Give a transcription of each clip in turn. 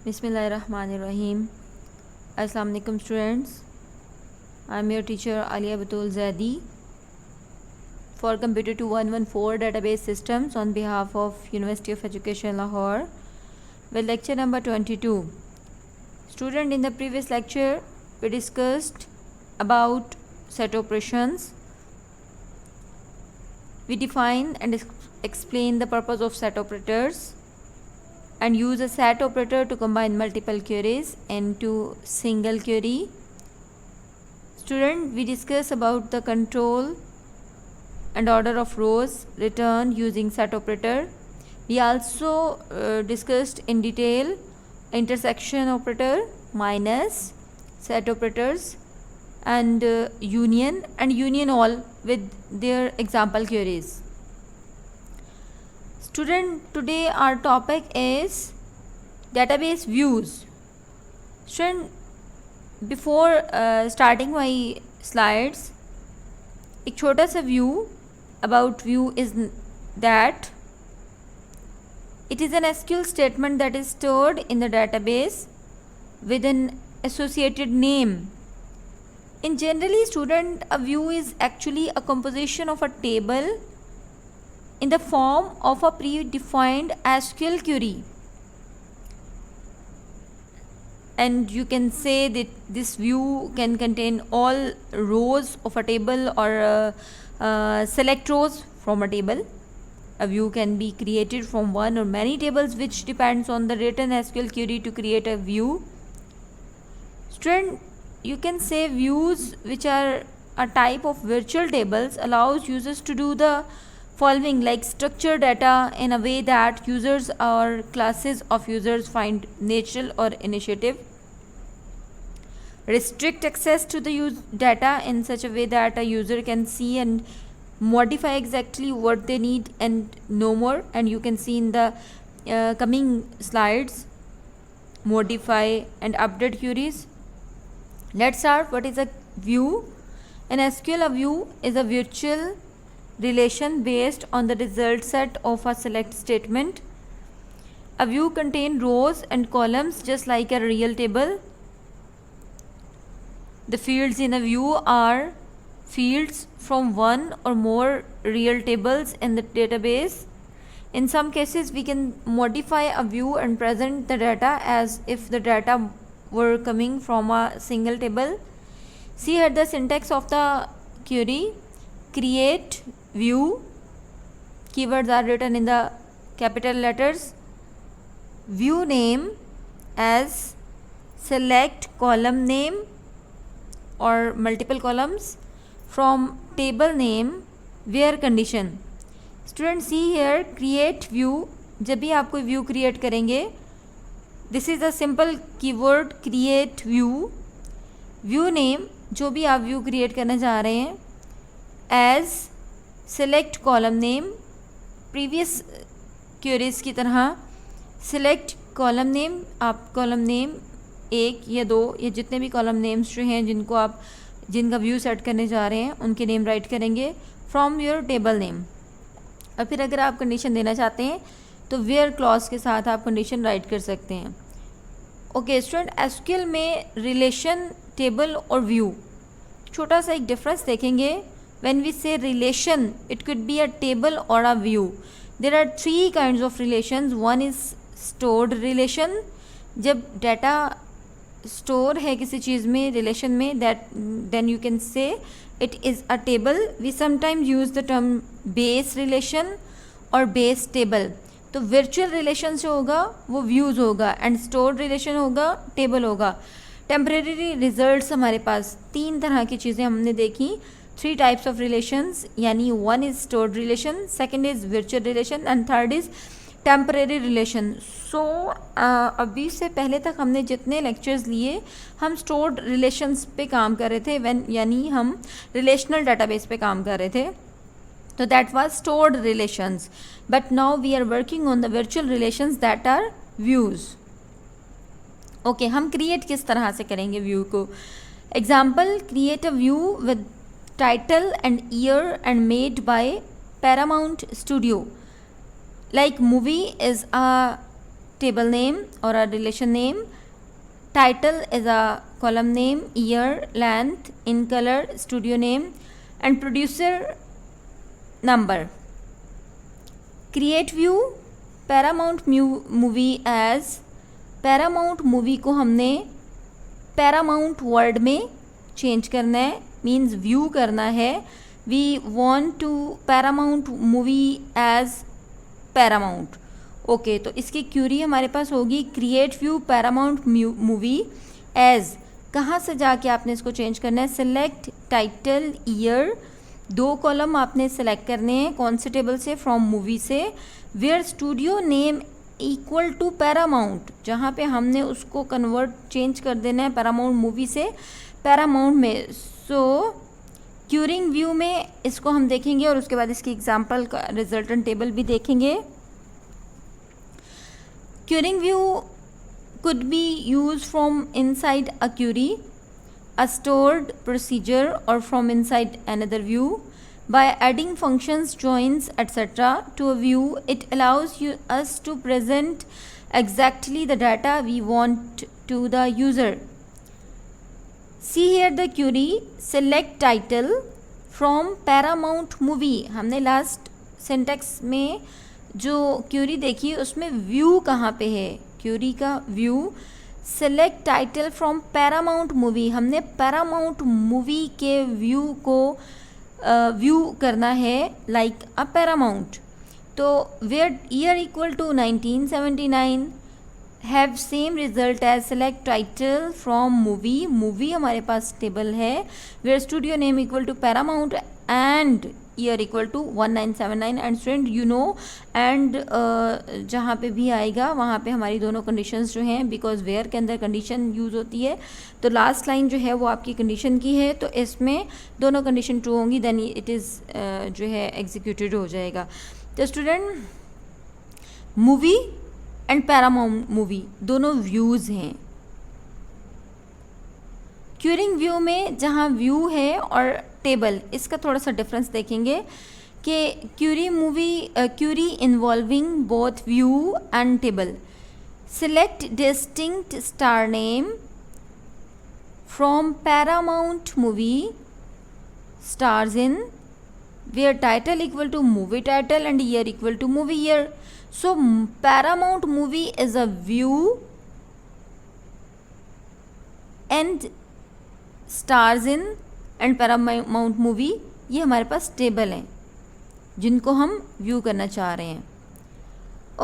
Bismillahirrahmanirrahim. Assalamu alaikum students. I am your teacher Alia Batul Zaidi for Computer 2114 Database Systems on behalf of University of Education Lahore with lecture number 22. Student, in the previous lecture we discussed about set operations. We define and explain the purpose of set operators and use a set operator to combine multiple queries into single query. Student, we discuss about the control and order of rows returned using set operator. We also discussed in detail intersection operator, minus, set operators and union all with their example queries. Student, today our topic is database views. Student, before starting my slides, एक छोटा सा view about view is that it is an SQL statement that is stored in the database with an associated name. In generally, student, a view is actually a composition of a table in the form of a predefined SQL query, and you can say that this view can contain all rows of a table or select rows from a table. A view can be created from one or many tables, which depends on the written SQL query to create a view. Student, you can say views, which are a type of virtual tables, allows users to do the following, like structure data in a way that users or classes of users find natural or initiative, restrict access to the data in such a way that a user can see and modify exactly what they need and no more, and you can see in the coming slides modify and update queries. Let's start. What is a view? In SQL, a view is a virtual relation based on the result set of a select statement. A view contains rows and columns just like a real table. The fields in a view are fields from one or more real tables in the database. In some cases, we can modify a view and present the data as if the data were coming from a single table. See here the syntax of the query. Create view, keywords are written in the capital letters. View name as select column name or multiple columns from table name where condition. Students, see here create view. जब भी आप कोई view create करेंगे, this is a simple keyword create view. View name, जो भी आप view create करना चाह रहे हैं, as select column name, previous queries की तरह select column name, आप column name एक या दो या जितने भी column names जो हैं जिनका व्यू सेट करने जा रहे हैं उनके नेम राइट करेंगे फ्रॉम योर टेबल नेम. और फिर अगर आप कंडीशन देना चाहते हैं तो वेयर क्लॉज के साथ आप कंडीशन राइट कर सकते हैं. ओके स्टूडेंट, एसक्यूएल में रिलेशन, टेबल और व्यू, छोटा सा एक डिफरेंस देखेंगे. When we say relation, it could be a table और a view. There are three kinds of relations. One is stored relation, जब डाटा स्टोर है किसी चीज़ में, रिलेशन में, that then you can say it is a table. We sometimes use the term base relation और base table. तो virtual relation जो होगा वो व्यूज़ होगा एंड स्टोर्ड रिलेशन होगा टेबल होगा. टेम्परेरी रिजल्ट्स, हमारे पास तीन तरह की चीज़ें हमने देखी, थ्री टाइप्स ऑफ रिलेशंस, यानी one is stored relation, second is virtual relation and third is temporary relation. So अभी से पहले तक हमने जितने लेक्चर्स लिए हम स्टोर्ड रिलेशंस पे काम कर रहे थे, यानी हम रिलेशनल डाटाबेस पे काम कर रहे थे. तो that was stored relations. But now we are working on the virtual relations that are views. Okay, हम क्रिएट किस तरह से करेंगे व्यू को? Example, create a view with title and year and made by Paramount Studio. Like movie is a table name or a relation name. Title is a column name, year, length, in color, studio name, and producer number. Create view, Paramount movie as, Paramount movie को हमने Paramount word में change करना है, means view करना है. We want to Paramount movie as Paramount. Okay, तो इसकी query हमारे पास होगी create view Paramount movie as. कहाँ से जाके आपने इसको चेंज करना है? सिलेक्ट टाइटल, ईयर, 2 कॉलम आपने सेलेक्ट करने हैं. कौन से टेबल से? फ्रॉम मूवी से. Where studio name equal to Paramount, जहाँ पे हमने उसको कन्वर्ट चेंज कर देना है Paramount मूवी से Paramount में. सो क्यूरिंग व्यू में इसको हम देखेंगे और उसके बाद इसकी एग्जांपल का रिजल्टेंट टेबल भी देखेंगे. Curing view could be used from inside a query, a stored procedure, or from inside another view. By adding functions, joins, etc. to a view, it allows us to present exactly the data we want to the user. See here the query, select title from Paramount movie. हमने last syntax में जो Curie देखी उसमें view कहाँ पे है? Query का view. Select title from Paramount movie, हमने Paramount मूवी के व्यू को व्यू करना है लाइक अ Paramount. तो where year equal to 1979, have same result as select title from movie. Movie हमारे पास टेबल है. Where studio name equal to Paramount and year equal to 1979. And student you know and जहाँ पे भी आएगा वहाँ पे हमारी दोनों कंडीशंस जो हैं, बिकॉज वेयर के अंदर कंडीशन यूज़ होती है, तो लास्ट लाइन जो है वो आपकी कंडीशन की है. तो इसमें दोनों कंडीशन ट्रू होंगी, देन इट इज़ जो है एग्जीक्यूटेड हो जाएगा. तो student movie and Paramount movie दोनों व्यूज़ हैं. क्यूरिंग व्यू में जहाँ व्यू है और टेबल, इसका थोड़ा सा डिफरेंस देखेंगे कि query involving both view and table. Select distinct star name from Paramount movie stars in, where title equal to movie title and year equal to movie year. So Paramount movie is a view and stars in and Paramount movie ये हमारे पास table हैं जिनको हम view करना चाह रहे हैं.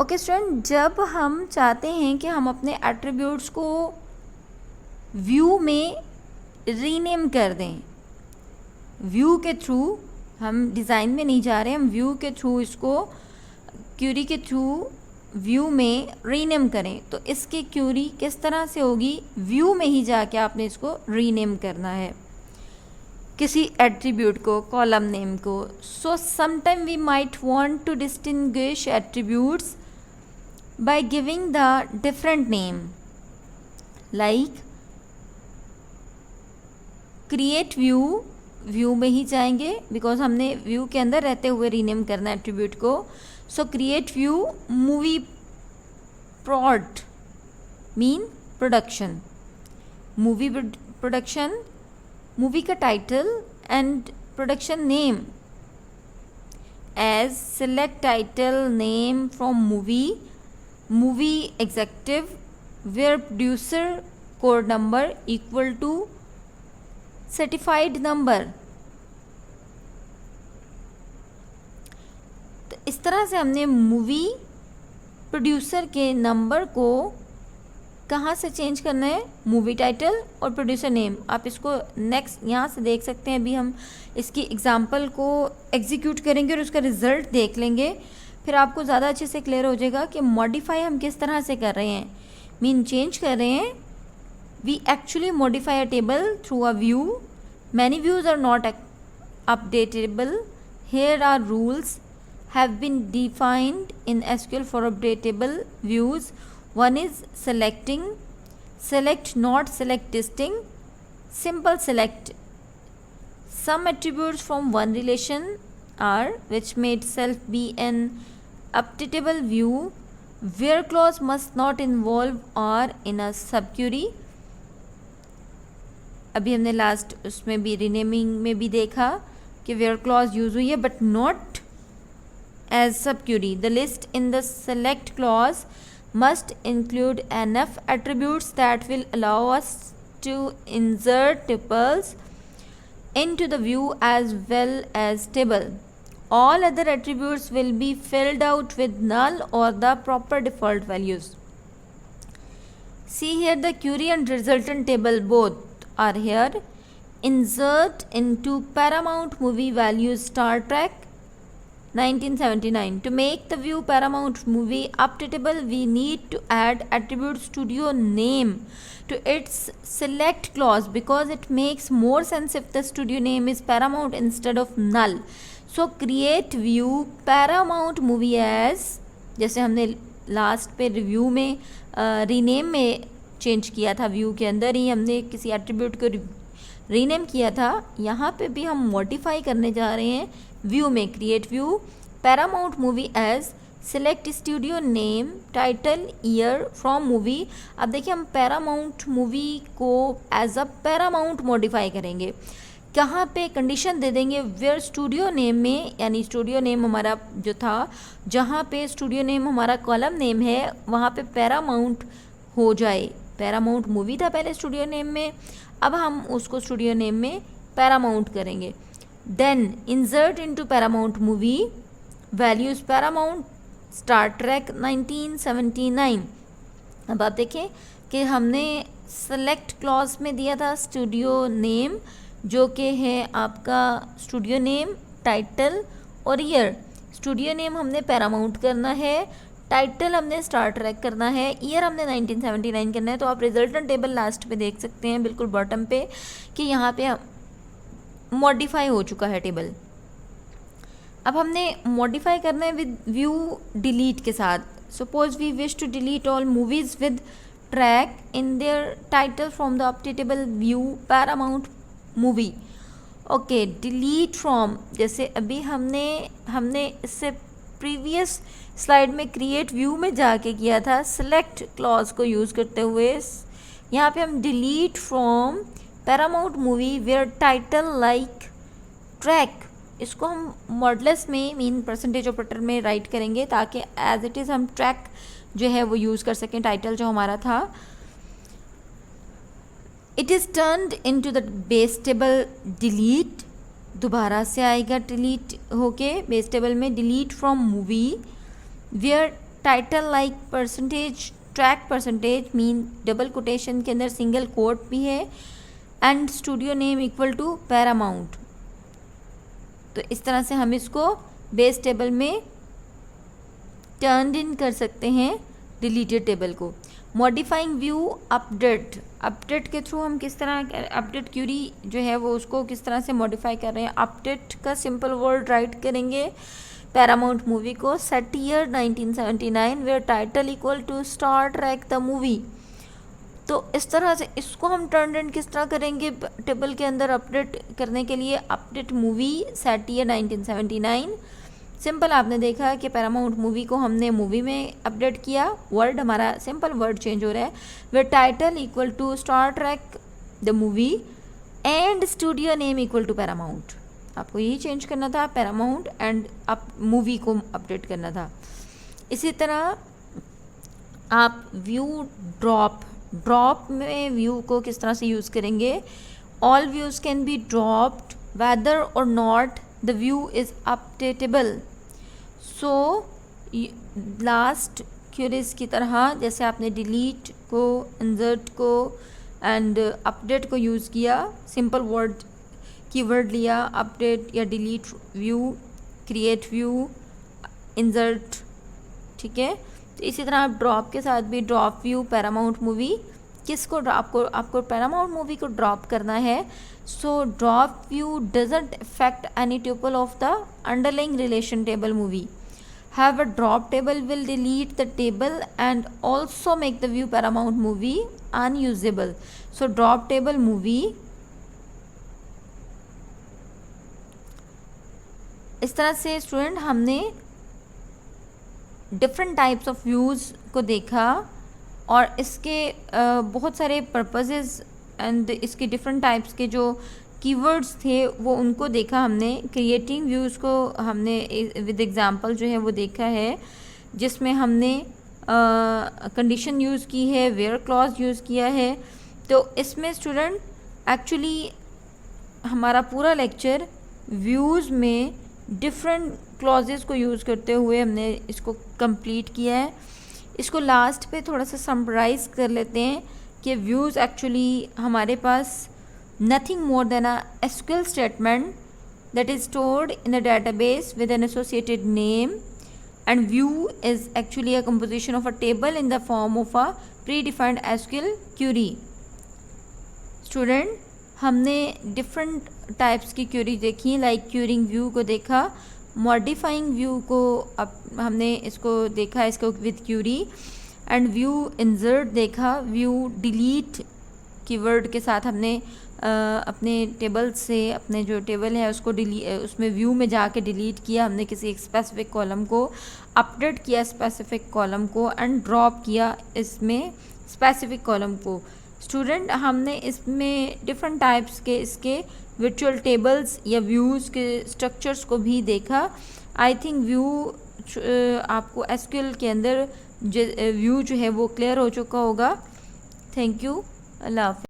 ओके स्टूडेंट, जब हम चाहते हैं कि हम अपने एट्रीब्यूट्स को व्यू में रीनेम कर दें, व्यू के थ्रू, हम डिज़ाइन में नहीं जा रहे, हम व्यू के थ्रू इसको क्यूरी के थ्रू व्यू में रीनेम करें, तो इसकी क्यूरी किस तरह से होगी? व्यू में ही जाके आपने इसको रीनेम करना है किसी एट्रीब्यूट को, कॉलम नेम को. So sometime we might want to distinguish attributes by giving the different name, like create view. View में ही जाएंगे बिकॉज हमने व्यू के अंदर रहते हुए रीनेम करना है एट्रीब्यूट को. So create view movie prod mean production, movie production, movie का title and production name as select title name from movie, movie executive, where producer code number equal to certified number. तो इस तरह से हमने movie producer के number को कहाँ से चेंज करना है? मूवी टाइटल और प्रोड्यूसर नेम. आप इसको नेक्स्ट यहाँ से देख सकते हैं. अभी हम इसकी एग्जांपल को एग्जीक्यूट करेंगे और उसका रिजल्ट देख लेंगे, फिर आपको ज़्यादा अच्छे से क्लियर हो जाएगा कि मॉडिफाई हम किस तरह से कर रहे हैं, मीन चेंज कर रहे हैं. We actually modify a table through a view. Many views are not updatable. Here are rules have been defined in SQL for updatable views. One is selecting, select not select distinct, simple select. Some attributes from one relation are which may itself be an updatable view where clause must not involve और in अ सब Curie. अभी हमने last उसमें भी renaming में भी देखा कि वेयर क्लॉज यूज हुई है but not as sub query. The list in the select clause must include enough attributes that will allow us to insert tuples into the view as well as table. All other attributes will be filled out with null or the proper default values. See here the query and resultant table both are here. Insert into Paramount movie values Star Trek 1979. To make the view Paramount movie updatable, we need to add attribute studio name to its select clause because it makes more sense if the studio name is Paramount instead of null. So create view Paramount movie as, जैसे हमने last पे review में rename में change किया था, view के अंदर ही हमने किसी एट्रीब्यूट को रीनेम किया था, यहाँ पे भी हम मॉडिफाई करने जा रहे हैं व्यू में। Create view Paramount movie as, select studio name, title, year, from movie. अब देखिए हम पैरामाउंट मूवी को एज अ पैरामाउंट मॉडिफाई करेंगे। कहाँ पे कंडीशन दे देंगे, वेयर स्टूडियो नेम में, यानी स्टूडियो नेम हमारा जो था, जहाँ पे स्टूडियो नेम हमारा कॉलम नेम है वहाँ पे पैरामाउंट हो जाए। पैरामाउंट मूवी था पहले स्टूडियो नेम में, अब हम उसको स्टूडियो नेम में पैरामाउंट करेंगे। Then insert into Paramount movie values Paramount Star Trek 1979। अब आप देखें कि हमने सेलेक्ट क्लॉज में दिया था स्टूडियो नेम, जो कि है आपका स्टूडियो नेम, टाइटल और ईयर। स्टूडियो नेम हमने पैरामाउंट करना है, टाइटल हमने स्टार ट्रैक करना है, ईयर हमने 1979 करना है। तो आप रिजल्टेंट टेबल लास्ट पे देख सकते हैं बिल्कुल बॉटम पे कि यहाँ पे मॉडिफाई हो चुका है टेबल। अब हमने मॉडिफाई करना है विद व्यू डिलीट के साथ। Suppose we wish to delete all movies with Trek in their title from the updatable view Paramount movie. Okay, delete from, जैसे अभी हमने इससे प्रीवियस स्लाइड में क्रिएट व्यू में जाके किया था सेलेक्ट क्लॉज को यूज़ करते हुए। यहाँ पे हम delete from Paramount movie where title like Trek, इसको हम मॉडलेस में मीन परसेंटेज ऑपरेटर में राइट करेंगे ताकि एज इट इज़ हम ट्रैक जो है वो यूज़ कर सकें, टाइटल जो हमारा था। It is turned into the base table delete, दोबारा से आएगा डिलीट होके बेस टेबल में। Delete from movie where title like percentage Trek percentage mean double quotation के अंदर सिंगल कोट भी है, and studio name equal to Paramount. तो इस तरह से हम इसको बेस टेबल में टर्न इन कर सकते हैं डिलीटेड टेबल को। मॉडिफाइंग व्यू अपडेट, अपडेट के थ्रू हम किस तरह अपडेट क्यूरी जो है वो उसको किस तरह से मॉडिफाई कर रहे हैं। अपडेट का सिंपल वर्ड राइट करेंगे पैरामाउंट मूवी को, set year 1979 where title equal to Star Trek the movie. तो इस तरह से इसको हम टर्न इन किस तरह करेंगे टेबल के अंदर अपडेट करने के लिए। Update movie set year 1979, simple आपने देखा कि पैरामाउंट मूवी को हमने मूवी में अपडेट किया, वर्ड हमारा सिंपल वर्ड चेंज हो रहा है। Where title equal to Star Trek the movie and studio name equal to Paramount. आपको यही चेंज करना था, पैरामाउंट एंड मूवी को अपडेट करना था। इसी तरह आप व्यू ड्रॉप में व्यू को किस तरह से यूज़ करेंगे। All views can be dropped whether or not the view is updatable. So last queries की तरह जैसे आपने डिलीट को, इंसर्ट को एंड अपडेट को यूज़ किया, सिंपल वर्ड कीवर्ड लिया, अपडेट या delete view, create view, insert, ठीक है। तो इसी तरह आप ड्रॉप के साथ भी ड्रॉप व्यू पैरामाउंट मूवी, किसको आपको पैरामाउंट मूवी को ड्रॉप करना है। So drop view doesn't affect any tuple of the underlying relation table movie. However, drop table will delete the table and also make the view paramount movie unusable. So drop table movie इस तरह से student हमने different types of views को देखा और इसके बहुत सारे पर्पसेस एंड इसके डिफरेंट टाइप्स के जो कीवर्ड्स थे वो उनको देखा हमने। क्रिएटिंग व्यूज़ को हमने विद एग्जांपल जो है वो देखा है, जिसमें हमने कंडीशन यूज़ की है, वेयर क्लॉज यूज़ किया है। तो इसमें स्टूडेंट एक्चुअली हमारा पूरा लेक्चर व्यूज़ में डिफरेंट क्लॉजेस को यूज़ करते हुए हमने इसको कंप्लीट किया है। इसको लास्ट पे थोड़ा सा समराइज़ कर लेते हैं कि व्यूज़ एक्चुअली हमारे पास nothing more than a SQL statement that is stored in a database with an associated name, and view is actually a composition of a table in the form of a predefined SQL query. Student, हमने different types की query देखी, like querying view को देखा, modifying view को हमने इसको देखा इसको with query, and view insert देखा, view delete कीवर्ड के साथ हमने अपने टेबल से अपने जो टेबल है उसको उसमें व्यू में जाके डिलीट किया हमने किसी एक स्पेसिफिक कॉलम को, अपडेट किया स्पेसिफिक कॉलम को एंड ड्रॉप किया इसमें स्पेसिफिक कॉलम को। स्टूडेंट, हमने इसमें डिफरेंट टाइप्स के इसके वर्चुअल टेबल्स या व्यूज़ के स्ट्रक्चर्स को भी देखा। आई थिंक व्यू आपको एसक्यूएल के अंदर व्यू जो है वो क्लियर हो चुका होगा। थैंक यू, अल्लाह हाफ़िज़।